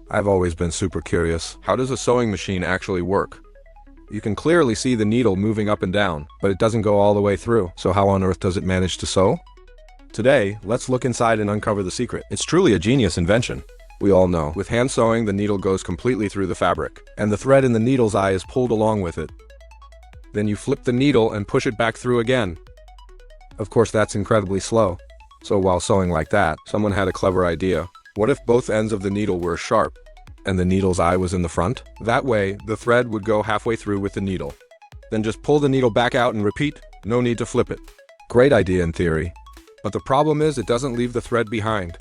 I've always been super curious. How does a sewing machine actually work? You can clearly see the needle moving up and down, but it doesn't go all the way through. So how on earth does it manage to sew? Today, let's look inside and uncover the secret. It's truly a genius invention. We all know, with hand sewing, the needle goes completely through the fabric, and the thread in the needle's eye is pulled along with it. Then you flip the needle and push it back through again. Of course, that's incredibly slow. So while sewing like that, someone had a clever idea. What if both ends of the needle were sharp, and the needle's eye was in the front? That way, the thread would go halfway through with the needle. Then just pull the needle back out and repeat. No need to flip it. Great idea in theory. But the problem is it doesn't leave the thread behind.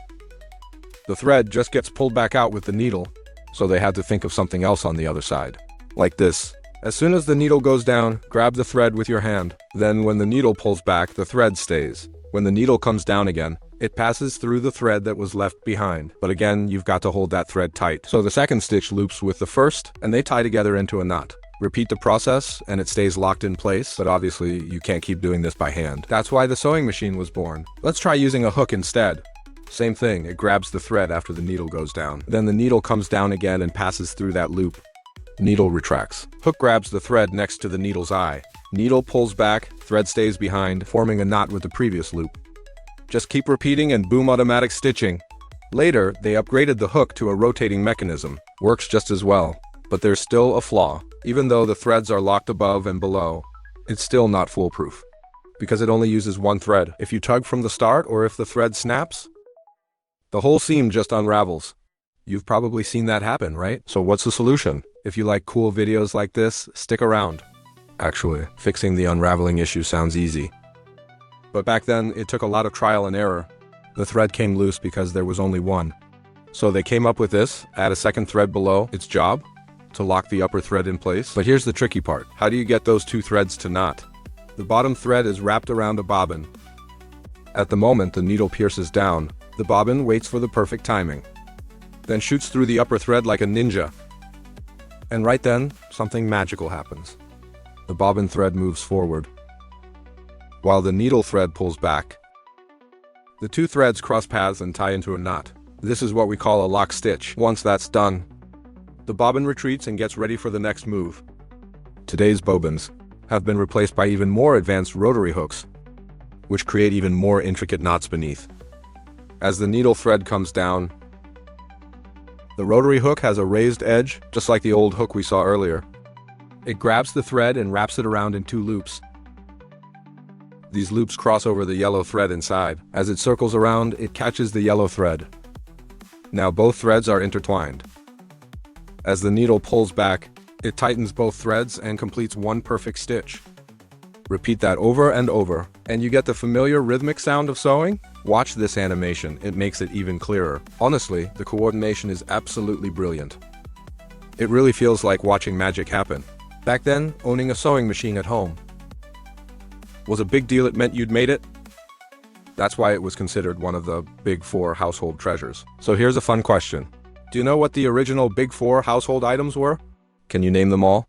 The thread just gets pulled back out with the needle, so they had to think of something else on the other side. Like this. As soon as the needle goes down, grab the thread with your hand. Then when the needle pulls back, the thread stays. When the needle comes down again, it passes through the thread that was left behind. But again, you've got to hold that thread tight. So the second stitch loops with the first, and they tie together into a knot. Repeat the process, and it stays locked in place, but obviously you can't keep doing this by hand. That's why the sewing machine was born. Let's try using a hook instead. Same thing, it grabs the thread after the needle goes down. Then the needle comes down again and passes through that loop. Needle retracts. Hook grabs the thread next to the needle's eye. Needle pulls back, thread stays behind, forming a knot with the previous loop. Just keep repeating and boom, automatic stitching. Later, they upgraded the hook to a rotating mechanism. Works just as well. But there's still a flaw. Even though the threads are locked above and below, it's still not foolproof. Because it only uses one thread. If you tug from the start or if the thread snaps, the whole seam just unravels. You've probably seen that happen, right? So what's the solution? If you like cool videos like this, stick around. Actually, fixing the unraveling issue sounds easy. But back then, it took a lot of trial and error. The thread came loose because there was only one. So they came up with this, add a second thread below its job, to lock the upper thread in place. But here's the tricky part. How do you get those two threads to knot? The bottom thread is wrapped around a bobbin. At the moment the needle pierces down, the bobbin waits for the perfect timing, then shoots through the upper thread like a ninja. And right then, something magical happens. The bobbin thread moves forward, while the needle thread pulls back. The two threads cross paths and tie into a knot. This is what we call a lock stitch. Once that's done, the bobbin retreats and gets ready for the next move. Today's bobbins have been replaced by even more advanced rotary hooks, which create even more intricate knots beneath. As the needle thread comes down, the rotary hook has a raised edge, just like the old hook we saw earlier. It grabs the thread and wraps it around in two loops. These loops cross over the yellow thread inside. As it circles around, it catches the yellow thread. Now both threads are intertwined. As the needle pulls back, it tightens both threads and completes one perfect stitch. Repeat that over and over, and you get the familiar rhythmic sound of sewing? Watch this animation, it makes it even clearer. Honestly, the coordination is absolutely brilliant. It really feels like watching magic happen. Back then, owning a sewing machine at home was a big deal. It meant you'd made it. That's why it was considered one of the Big Four household treasures. So here's a fun question. Do you know what the original Big Four household items were? Can you name them all?